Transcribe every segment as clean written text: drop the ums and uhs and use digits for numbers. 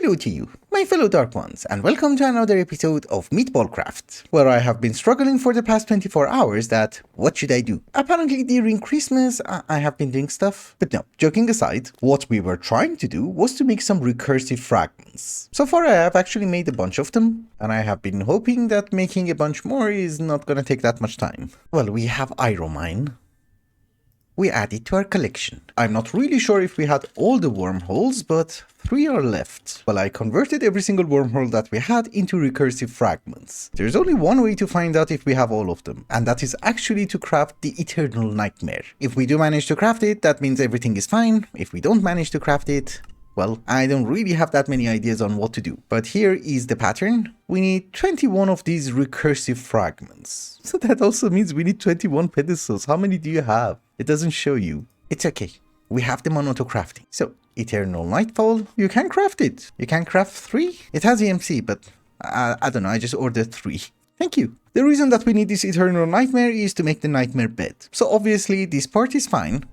Hello to you, my fellow Dark Ones, and welcome to another episode of Meatballcraft, where I have been struggling for the past 24 hours that, what should I do? Apparently during Christmas, I have been doing stuff. But no, joking aside, what we were trying to do was to make some recursive fragments. So far I have actually made a bunch of them, and I have been hoping that making a bunch more is not gonna take that much time. Well, we have Iromine. We add it to our collection. I'm not really sure if we had all the wormholes, but 3 are left. Well, I converted every single wormhole that we had into recursive fragments. There's only one way to find out if we have all of them, and that is actually to craft the Eternal Nightmare. If we do manage to craft it, that means everything is fine. If we don't manage to craft it, well, I don't really have that many ideas on what to do. But here is the pattern. We need 21 of these recursive fragments. So that also means we need 21 pedestals. How many do you have? It doesn't show you. It's okay. We have them on auto-crafting. So, Eternal Nightfall, you can craft it. You can craft 3. It has EMC, but I don't know, I just ordered 3. Thank you. The reason that we need this Eternal Nightmare is to make the nightmare bed. So obviously this part is fine.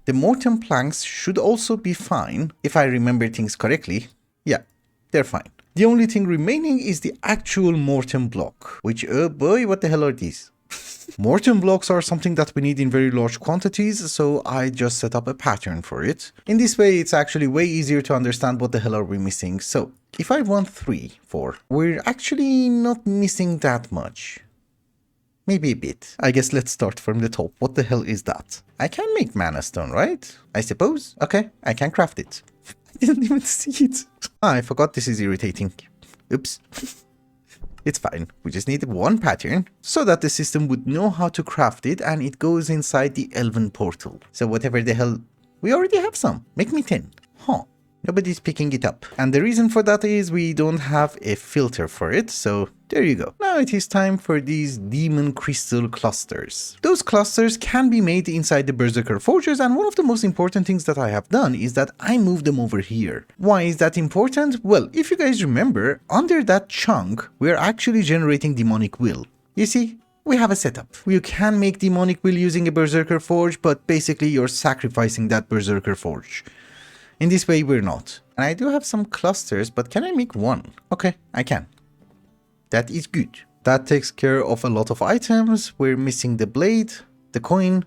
The Mortem planks should also be fine, if I remember things correctly. Yeah, they're fine. The only thing remaining is the actual Mortem block, which, oh boy, what the hell are these? Mortem blocks are something that we need in very large quantities, so I just set up a pattern for it. In this way, it's actually way easier to understand what the hell are we missing. So, if I want 3, 4, we're actually not missing that much. Maybe a bit. I guess let's start from the top. What the hell is that? I can make mana stone, right? I suppose? Okay, I can craft it. I didn't even see it. I forgot this is irritating. Oops. It's fine. We just need one pattern so that the system would know how to craft it, and it goes inside the Elven portal. So whatever the hell... We already have some. Make me 10. Huh. Nobody's picking it up. And the reason for that is we don't have a filter for it, so there you go. Now it is time for these demon crystal clusters. Those clusters can be made inside the Berserker forges, and one of the most important things that I have done is that I moved them over here. Why is that important? Well, if you guys remember, under that chunk, we're actually generating demonic will. You see? We have a setup. You can make demonic will using a Berserker forge, but basically you're sacrificing that Berserker forge. In this way, we're not. And I do have some clusters, but can I make one? Okay, I can. That is good. That takes care of a lot of items. We're missing the blade, the coin,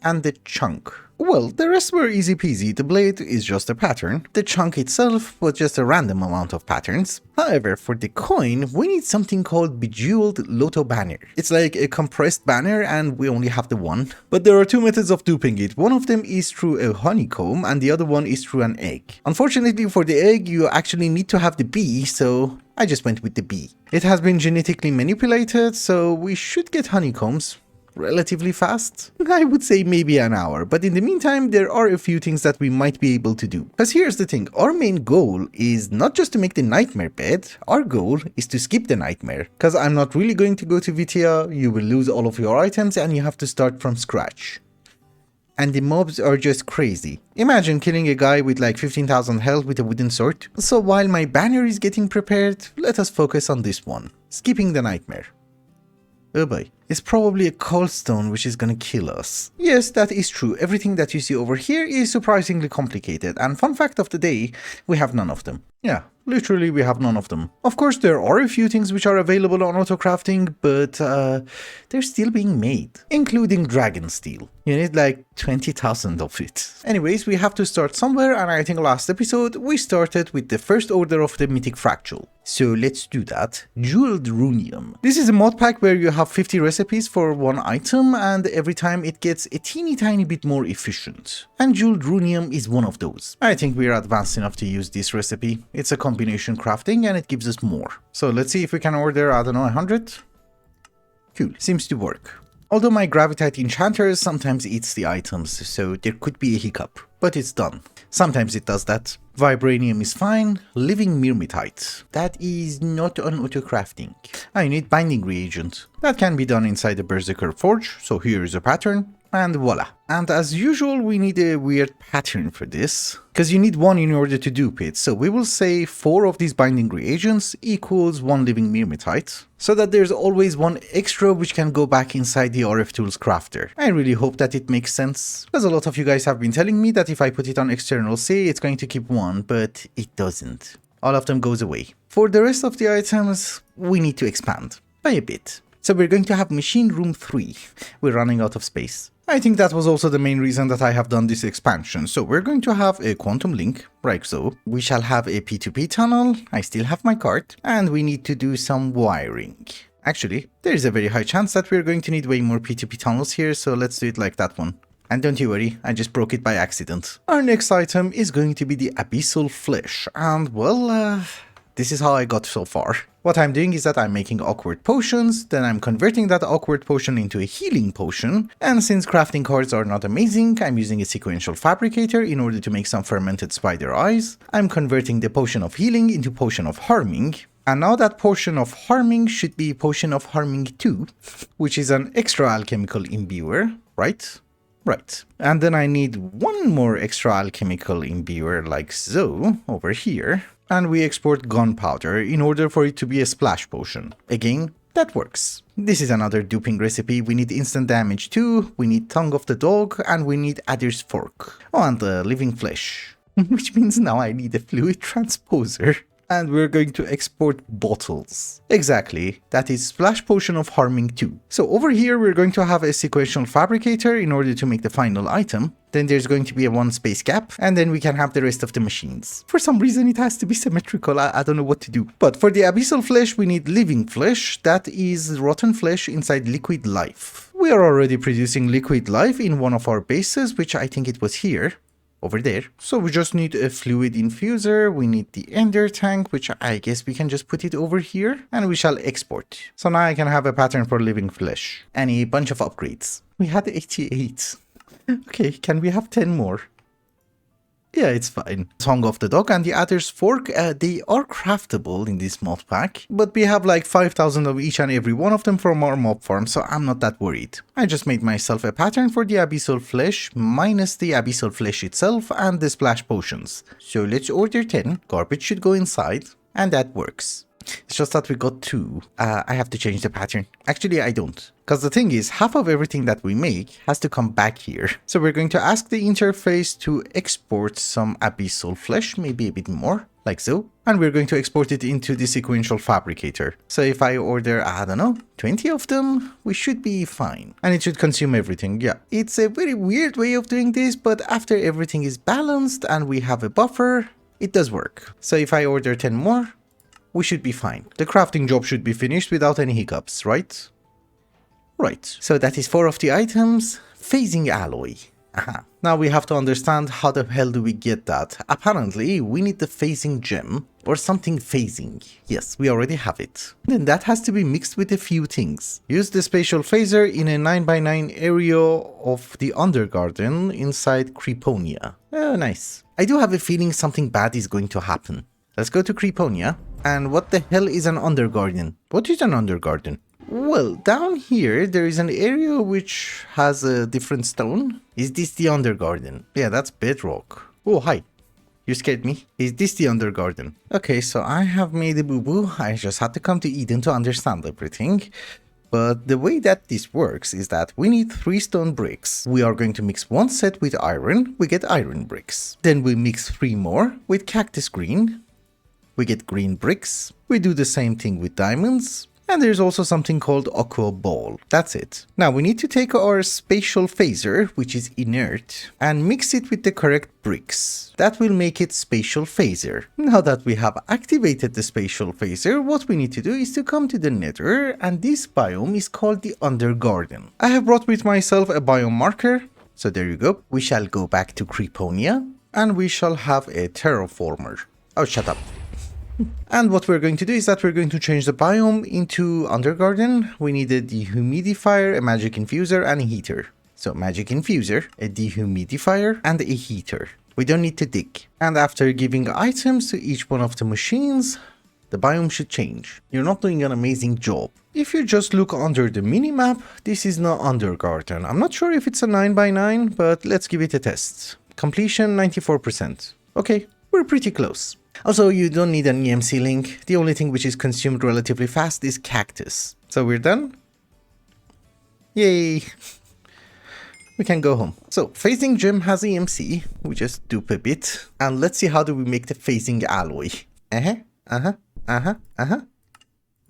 and the chunk. Well, the rest were easy peasy. The blade is just a pattern. The chunk itself was just a random amount of patterns. However, for the coin, we need something called Bejeweled Loto Banner. It's like a compressed banner, and we only have the one. But there are 2 methods of duping it. One of them is through a honeycomb, and the other one is through an egg. Unfortunately for the egg, you actually need to have the bee, so I just went with the bee. It has been genetically manipulated, so we should get honeycombs relatively fast. I would say maybe an hour, but in the meantime there are a few things that we might be able to do. Because here's the thing, our main goal is not just to make the nightmare bed, our goal is to skip the nightmare. Because I'm not really going to go to Vitia, you will lose all of your items and you have to start from scratch. And the mobs are just crazy. Imagine killing a guy with like 15,000 health with a wooden sword. So while my banner is getting prepared, let us focus on this one, skipping the nightmare. Oh boy. It's probably a cold stone which is gonna kill us. Yes, that is true. Everything that you see over here is surprisingly complicated, and fun fact of the day, we have none of them. Yeah, literally we have none of them. Of course there are a few things which are available on auto-crafting, but they're still being made, including dragon steel. You need like 20,000 of it. Anyways, we have to start somewhere, and I think last episode we started with the first order of the Mythic Fractal. So let's do that. Jeweled Runium. This is a mod pack where you have 50 recipes for one item, and every time it gets a teeny tiny bit more efficient. And Jeweled Runium is one of those. I think we're advanced enough to use this recipe. It's a combination crafting and it gives us more. So let's see if we can order, I don't know, 100? Cool, seems to work. Although my Gravitite Enchanter sometimes eats the items, so there could be a hiccup. But it's done. Sometimes it does that. Vibranium is fine. Living Myrmitite. That is not on auto-crafting. I need binding reagent. That can be done inside the Berserker Forge, so here is a pattern. And voila. And as usual, we need a weird pattern for this, because you need one in order to dupe it. So we will say 4 of these binding reagents equals 1 living Myrmitite, so that there's always one extra which can go back inside the RF Tools crafter. I really hope that it makes sense, because a lot of you guys have been telling me that if I put it on external say, it's going to keep 1, but it doesn't. all of them goes away. For the rest of the items, we need to expand by a bit. So we're going to have machine room 3. We're running out of space. I think that was also the main reason that I have done this expansion. So we're going to have a quantum link, like so. We shall have a P2P tunnel. I still have my cart. And we need to do some wiring. Actually, there is a very high chance that we're going to need way more P2P tunnels here, so let's do it like that one. And don't you worry, I just broke it by accident. Our next item is going to be the abyssal flesh, and well, this is how I got so far. What I'm doing is that I'm making awkward potions, then I'm converting that awkward potion into a healing potion, and since crafting cards are not amazing, I'm using a sequential fabricator in order to make some fermented spider eyes. I'm converting the potion of healing into potion of harming, and now that potion of harming should be potion of harming 2, which is an extra alchemical imbuer, right? Right. And then I need one more extra alchemical imbuer like so, over here. And we export gunpowder in order for it to be a splash potion. Again, that works. This is another duping recipe. We need instant damage too, we need tongue of the dog, and we need adder's fork. Oh, and the living flesh. Which means now I need a fluid transposer. And we're going to export bottles. Exactly, that is splash potion of harming 2. So over here we're going to have a sequential fabricator in order to make the final item. Then there's going to be a 1 space gap, and then we can have the rest of the machines. For some reason it has to be symmetrical, I don't know what to do. But for the abyssal flesh we need living flesh, that is rotten flesh inside liquid life. We are already producing liquid life in one of our bases, which I think it was here. Over there. So we just need a fluid infuser, we need the ender tank, which I guess we can just put it over here, and we shall export. So now I can have a pattern for living flesh. And a bunch of upgrades. We had 88. Okay, can we have 10 more? Yeah, it's fine. Tongue of the dog and the adder's fork, they are craftable in this mod pack, but we have like 5,000 of each and every one of them from our mob farm, so I'm not that worried. I just made myself a pattern for the abyssal flesh, minus the abyssal flesh itself and the splash potions. So let's order 10, garbage should go inside, and that works. It's just that we got 2. I have to change the pattern. Actually, I don't. Because the thing is, half of everything that we make has to come back here. So we're going to ask the interface to export some abyssal flesh, maybe a bit more, like so. And we're going to export it into the sequential fabricator. So if I order, I don't know, 20 of them, we should be fine. And it should consume everything, yeah. It's a very weird way of doing this, but after everything is balanced and we have a buffer, it does work. So if I order 10 more, we should be fine. The crafting job should be finished without any hiccups, right? Right. So that is 4 of the items. Phasing alloy. Aha. Now we have to understand how the hell do we get that. Apparently, we need the phasing gem or something phasing. Yes, we already have it. Then that has to be mixed with a few things. Use the spatial phaser in a 9x9 area of the Undergarden inside Creeponia. Oh, nice. I do have a feeling something bad is going to happen. Let's go to Creeponia. And what the hell is an Undergarden? What is an Undergarden? Well, down here there is an area which has a different stone. Is this the Undergarden? Yeah, that's bedrock. Oh, hi. You scared me. Is this the Undergarden? Okay, so I have made a boo-boo. I just had to come to Eden to understand everything. But the way that this works is that we need 3 stone bricks. We are going to mix 1 set with iron. We get iron bricks. Then we mix 3 more with cactus green. We get green bricks. We do the same thing with diamonds. And there's also something called aqua ball. That's it. Now we need to take our spatial phaser, which is inert, and mix it with the correct bricks. That will make it spatial phaser. Now that we have activated the spatial phaser, what we need to do is to come to the nether, and this biome is called the Undergarden. I have brought with myself a biome marker. So there you go. We shall go back to Creeponia, and we shall have a terraformer. Oh, shut up. And what we're going to do is that we're going to change the biome into Undergarden. We need a dehumidifier, a magic infuser, and a heater. So magic infuser, a dehumidifier, and a heater. We don't need to dig. And after giving items to each one of the machines, the biome should change. You're not doing an amazing job. If you just look under the minimap, this is not Undergarden. I'm not sure if it's a 9x9, but let's give it a test. Completion 94%. Okay, we're pretty close. Also, you don't need an EMC link. The only thing which is consumed relatively fast is cactus. So we're done. Yay! We can go home. So, phasing gem has EMC. We just dupe a bit. And let's see how do we make the phasing alloy. Uh-huh, uh-huh, uh-huh, uh-huh,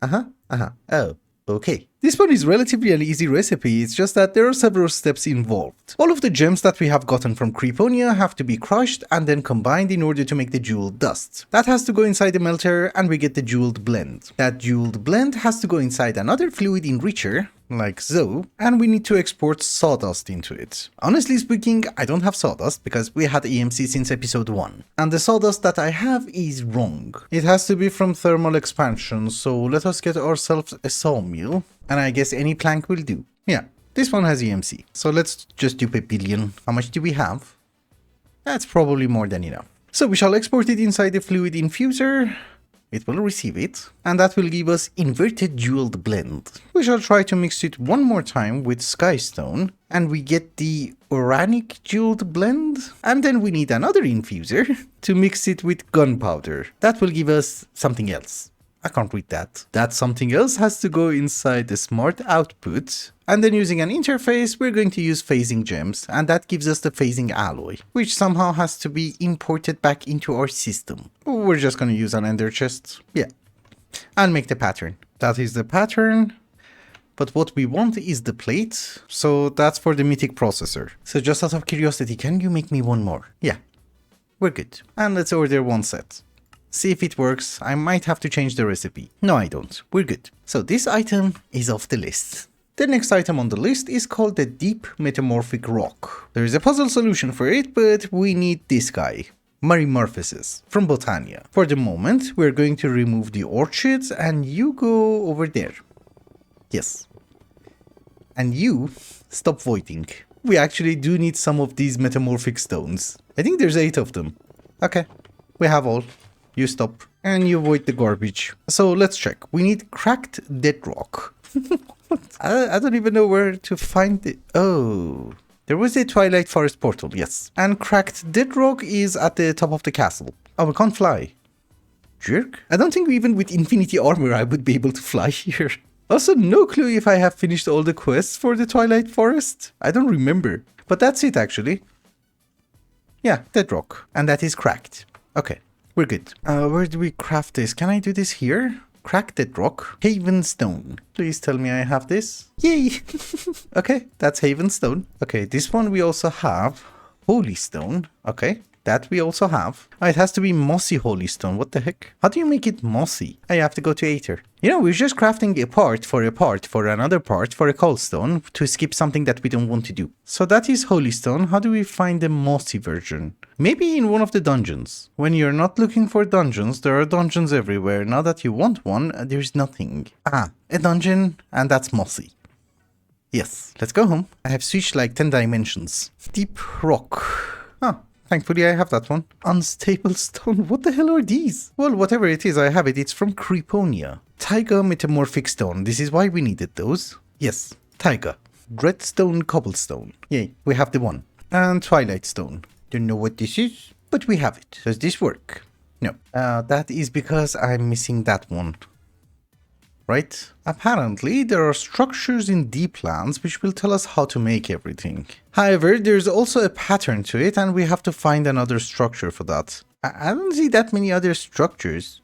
uh-huh, uh-huh. Oh, okay. This one is relatively an easy recipe, it's just that there are several steps involved. All of the gems that we have gotten from Creeponia have to be crushed and then combined in order to make the jeweled dust. That has to go inside the melter and we get the jeweled blend. That jeweled blend has to go inside another fluid enricher, like so, and we need to export sawdust into it. Honestly speaking, I don't have sawdust because we had EMC since episode 1. And the sawdust that I have is wrong. It has to be from thermal expansion, so let us get ourselves a sawmill. And I guess any plank will do. Yeah, this one has EMC. So let's just dupe a billion. How much do we have? That's probably more than enough. So we shall export it inside the fluid infuser. It will receive it, and that will give us inverted jeweled blend. We shall try to mix it one more time with skystone, and we get the uranic jeweled blend, and then we need another infuser to mix it with gunpowder. That will give us something else. I can't read that. That something else has to go inside the smart output, and then using an interface, we're going to use phasing gems, and that gives us the phasing alloy, which somehow has to be imported back into our system. We're just going to use an ender chest, yeah, and make the pattern. That is the pattern, but what we want is the plate, so that's for the Mythic processor. So just out of curiosity, can you make me one more? Yeah, we're good. And let's order one set. See if it works. I might have to change the recipe. No, I don't. We're good. So this item is off the list. The next item on the list is called the Deep Metamorphic Rock. There is a puzzle solution for it, but we need this guy, Metamorphosis, from Botania. For the moment, we're going to remove the orchids and you go over there. Yes. And you stop voiding. We actually do need some of these metamorphic stones. I think there's 8 of them. Okay, we have all. You stop and you avoid the garbage. So let's check. We need cracked dead rock. I don't even know where to find it. Oh, there was a Twilight Forest portal, yes. And cracked dead rock is at the top of the castle. Oh, we can't fly. Jerk. I don't think even with infinity armor I would be able to fly here. Also, no clue if I have finished all the quests for the Twilight Forest. I don't remember. But that's it actually. Yeah, dead rock. And that is cracked. Okay. We're good. Where do we craft this? Can I do this here? Crack that rock. Haven stone. Please tell me I have this. Yay! Okay, that's Haven stone. Okay, this one we also have. Holy stone. Okay, that we also have. Oh, it has to be mossy holy stone. What the heck? How do you make it mossy? I have to go to Aether. You know, we're just crafting a part for another part for a cold stone to skip something that we don't want to do. So that is holy stone. How do we find the mossy version? Maybe in one of the dungeons. When you're not looking for dungeons, there are dungeons everywhere. Now that you want one, there's nothing. Ah, a dungeon, and that's mossy. Yes, let's go home. I have switched like 10 dimensions. Deep rock. Ah, thankfully I have that one. Unstable stone. What the hell are these? Well, whatever it is, I have it. It's from Creeponia. Taiga metamorphic stone. This is why we needed those. Yes, Taiga. Dreadstone cobblestone. Yay, we have the one. And Twilight stone. Don't know what this is, but we have it. Does this work? No. That is because I'm missing that one. Right? Apparently, there are structures in deep lands which will tell us how to make everything. However, there's also a pattern to it and we have to find another structure for that. I don't see that many other structures.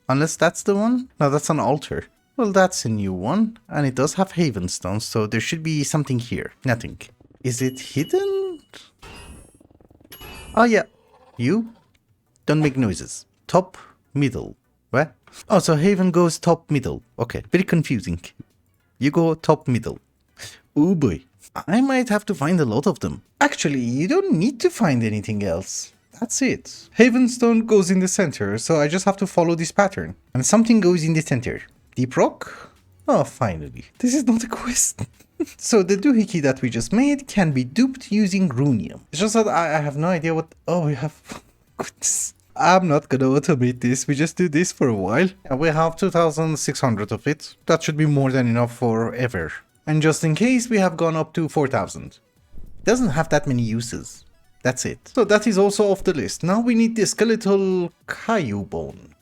Unless that's the one? No, that's an altar. Well, that's a new one. And it does have haven stones, so there should be something here. Nothing. Is it hidden? Oh yeah. You? Don't make noises. Top, middle. What? Oh, so haven goes top, middle. Okay, very confusing. You go top, middle. Oh boy. I might have to find a lot of them. Actually, you don't need to find anything else. That's it. Havenstone goes in the center, so I just have to follow this pattern. And something goes in the center. Deep rock? Oh, finally. This is not a quest. So the doohickey that we just made can be duped using runium. It's just that I have no idea what... Oh, we have... I'm not gonna automate this. We just do this for a while. And we have 2,600 of it. That should be more than enough forever. And just in case, we have gone up to 4,000. Doesn't have that many uses. That's it. So that is also off the list. Now we need the skeletal kaiyu bone.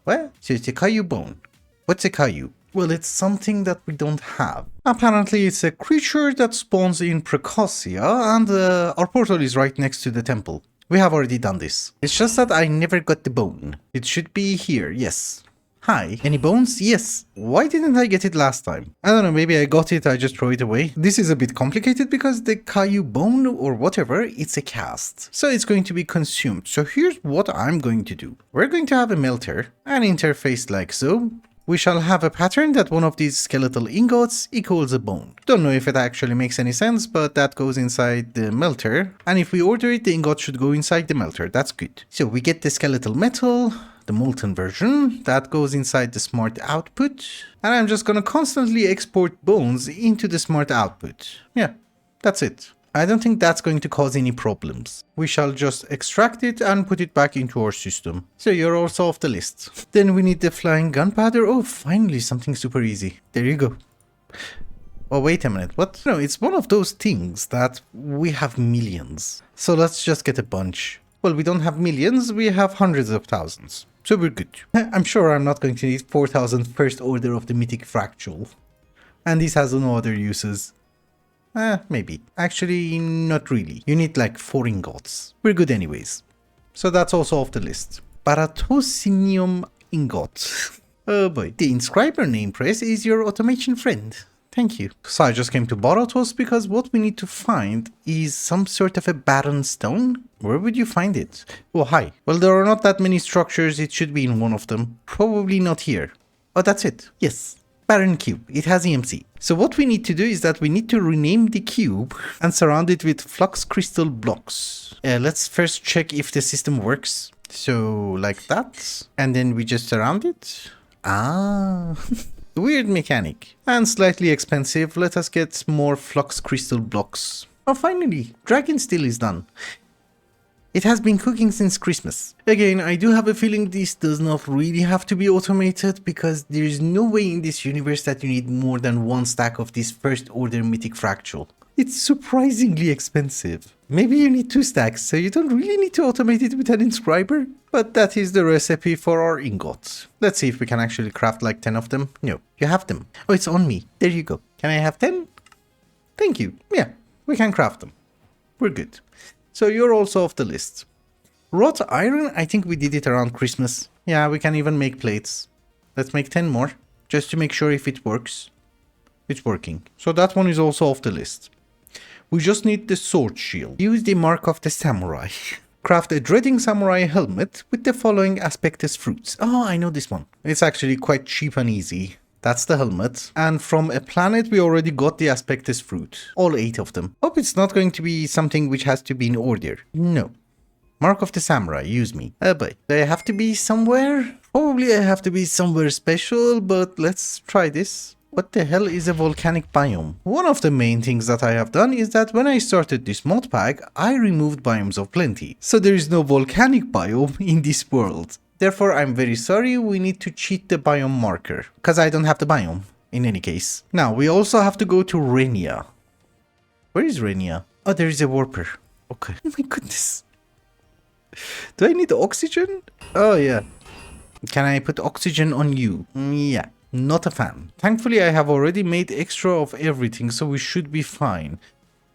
What? So it's a kaiyu bone. What's a kaiyu? Well, it's something that we don't have. Apparently it's a creature that spawns in Precocia and our portal is right next to the temple. We have already done this. It's just that I never got the bone. It should be here, yes. Hi. Any bones? Yes. Why didn't I get it last time? I don't know, maybe I got it, I just throw it away. This is a bit complicated because the kaiyu bone or whatever, it's a cast. So it's going to be consumed. So here's what I'm going to do. We're going to have a melter, an interface like so. We shall have a pattern that one of these skeletal ingots equals a bone. Don't know if it actually makes any sense, but that goes inside the melter. And if we order it, the ingot should go inside the melter. That's good. So we get the skeletal metal, the molten version, that goes inside the smart output. And I'm just gonna constantly export bones into the smart output. Yeah, that's it. I don't think that's going to cause any problems. We shall just extract it and put it back into our system. So you're also off the list. Then we need the flying gunpowder. Oh, finally something super easy. There you go. Oh, wait a minute. What? No, it's one of those things that we have millions. So let's just get a bunch. Well, we don't have millions, we have hundreds of thousands. So we're good. I'm sure I'm not going to need 4,000 first order of the Mythic Fractal. And this has no other uses. Maybe. Actually, not really. You need like 4 ingots. We're good anyways. So that's also off the list. Barathosynium ingot. Oh boy. The inscriber name press is your automation friend. Thank you. So I just came to Barathos because what we need to find is some sort of a barren stone. Where would you find it? Oh, hi. Well, there are not that many structures. It should be in one of them. Probably not here. Oh, that's it. Yes. Barren cube. It has EMC. So what we need to do is that we need to rename the cube and surround it with flux crystal blocks. Let's first check if the system works. So like that. And then we just surround it. Ah, weird mechanic. And slightly expensive. Let us get more flux crystal blocks. Oh, finally, dragon steel is done. It has been cooking since Christmas. Again, I do have a feeling this does not really have to be automated because there is no way in this universe that you need more than 1 stack of this first order Mythic Fractal. It's surprisingly expensive. Maybe you need 2 stacks, so you don't really need to automate it with an inscriber. But that is the recipe for our ingots. Let's see if we can actually craft like 10 of them. No, you have them. Oh, it's on me. There you go. Can I have 10? Thank you. Yeah, we can craft them. We're good. So you're also off the list. Wrought iron, I think we did it around Christmas. Yeah, we can even make plates. Let's make 10 more, just to make sure if it works. It's working. So that one is also off the list. We just need the sword shield. Use the mark of the samurai. Craft a dreading samurai helmet with the following aspectus fruits. Oh, I know this one. It's actually quite cheap and easy. That's the helmet. And from a planet, we already got the aspectus fruit. All 8 of them. Hope it's not going to be something which has to be in order. No. Mark of the Samurai, use me. But do I have to be somewhere? Probably I have to be somewhere special, but let's try this. What the hell is a volcanic biome? One of the main things that I have done is that when I started this mod pack, I removed biomes of plenty. So there is no volcanic biome in this world. Therefore, I'm very sorry, we need to cheat the biome marker, because I don't have the biome, in any case. Now, we also have to go to Renia. Where is Renia? Oh, there is a warper. Okay. Oh my goodness. Do I need oxygen? Oh, yeah. Can I put oxygen on you? Yeah, not a fan. Thankfully, I have already made extra of everything, so we should be fine.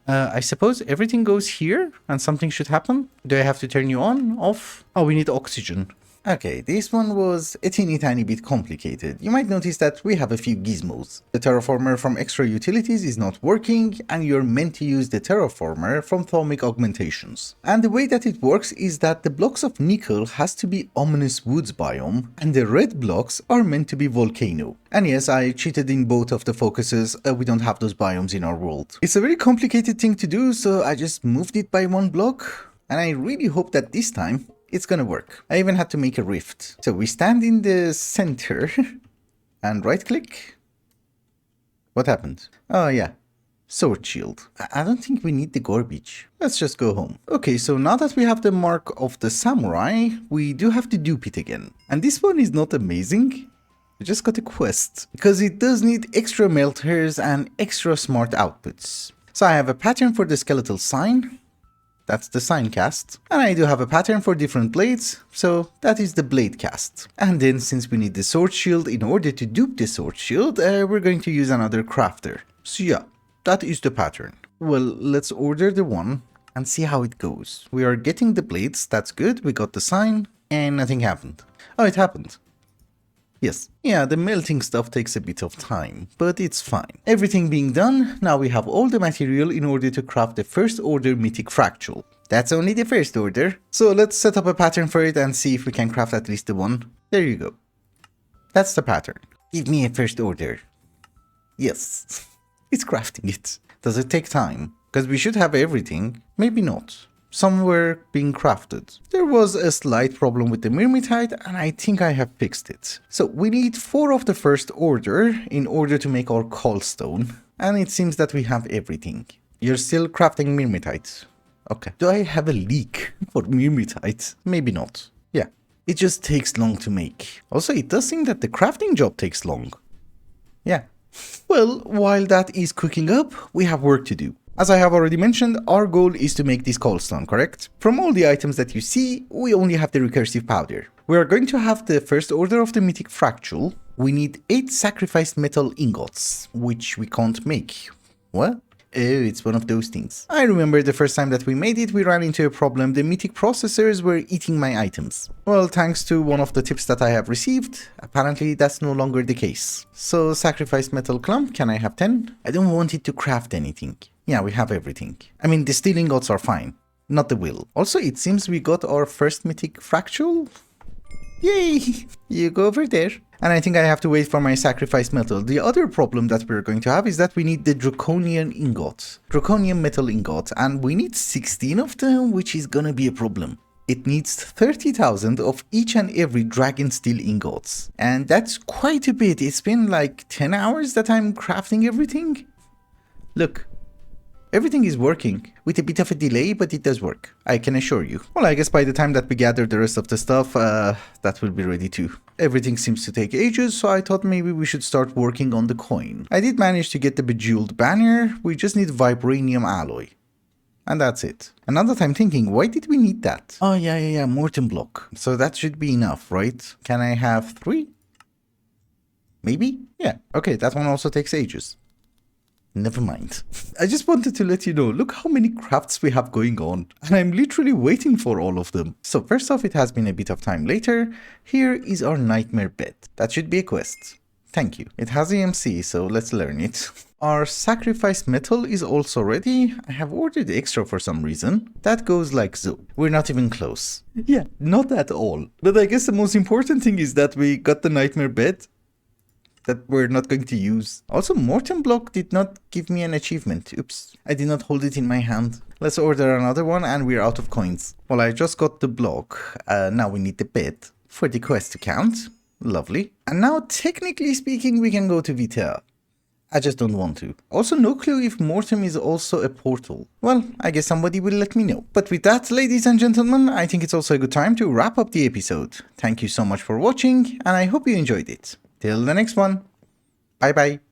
I suppose everything goes here, and something should happen? Do I have to turn you on? Off? Oh, we need oxygen. Okay, this one was a teeny tiny bit complicated. You might notice that we have a few gizmos. The terraformer from extra utilities is not working, and you're meant to use the terraformer from thermic augmentations. And the way that it works is that the blocks of nickel has to be ominous woods biome, and the red blocks are meant to be volcano. And yes, I cheated in both of the focuses, we don't have those biomes in our world. It's a very complicated thing to do, so I just moved it by 1 block, and I really hope that this time it's gonna work. I even had to make a rift. So we stand in the center and right click. What happened? Oh yeah, sword shield. I don't think we need the garbage. Let's just go home. Okay, so now that we have the mark of the samurai, we do have to dupe it again. And this one is not amazing. I just got a quest because it does need extra melters and extra smart outputs. So I have a pattern for the skeletal sign. That's the sign cast. And I do have a pattern for different blades, so that is the blade cast. And then since we need the sword shield in order to dupe the sword shield, we're going to use another crafter. So yeah, that is the pattern. Well, let's order the one and see how it goes. We are getting the blades, that's good, we got the sign, and nothing happened. Oh, it happened. Yes. Yeah, the melting stuff takes a bit of time, but it's fine. Everything being done, now we have all the material in order to craft the first order Mythic Fractal. That's only the first order. So let's set up a pattern for it and see if we can craft at least the one. There you go. That's the pattern. Give me a first order. Yes. It's crafting it. Does it take time? Because we should have everything. Maybe not. Some were being crafted. There was a slight problem with the Myrmitite and I think I have fixed it. So we need 4 of the first order in order to make our callstone. And it seems that we have everything. You're still crafting Myrmitite. Okay. Do I have a leak for Myrmitite? Maybe not. Yeah. It just takes long to make. Also, it does seem that the crafting job takes long. Yeah. Well, while that is cooking up, we have work to do. As I have already mentioned, our goal is to make this cobblestone, correct? From all the items that you see, we only have the recursive powder. We are going to have the first order of the Mythic Fractal. We need 8 sacrificed metal ingots, which we can't make. What? Oh, it's one of those things. I remember the first time that we made it, we ran into a problem. The Mythic processors were eating my items. Well, thanks to one of the tips that I have received, apparently that's no longer the case. So, sacrificed metal clump, can I have 10? I don't want it to craft anything. Yeah, we have everything. I mean, the steel ingots are fine, not the will. Also, it seems we got our first Mythic Fractal. Yay! You go over there. And I think I have to wait for my sacrificed metal. The other problem that we're going to have is that we need the draconian ingot. Draconian metal ingot. And we need 16 of them, which is gonna be a problem. It needs 30,000 of each and every dragon steel ingots. And that's quite a bit. It's been like 10 hours that I'm crafting everything. Look. Everything is working, with a bit of a delay, but it does work, I can assure you. Well, I guess by the time that we gather the rest of the stuff, that will be ready too. Everything seems to take ages, so I thought maybe we should start working on the coin. I did manage to get the bejeweled banner, we just need vibranium alloy. And that's it. And now that I'm thinking, why did we need that? Oh yeah, Morton block. So that should be enough, right? Can I have 3? Maybe? Yeah, okay, that one also takes ages. Never mind. I just wanted to let you know, look how many crafts we have going on. And I'm literally waiting for all of them. So first off, it has been a bit of time later. Here is our nightmare bed. That should be a quest. Thank you. It has EMC, so let's learn it. Our sacrificed metal is also ready. I have ordered extra for some reason. That goes like so. We're not even close. Yeah, not at all. But I guess the most important thing is that we got the nightmare bed that we're not going to use. Also, Morton block did not give me an achievement. Oops, I did not hold it in my hand. Let's order another one and we're out of coins. Well, I just got the block. Now we need the bed for the quest to count. Lovely. And now, technically speaking, we can go to Vita. I just don't want to. Also, no clue if Mortem is also a portal. Well, I guess somebody will let me know. But with that, ladies and gentlemen, I think it's also a good time to wrap up the episode. Thank you so much for watching, and I hope you enjoyed it. Till the next one. Bye bye.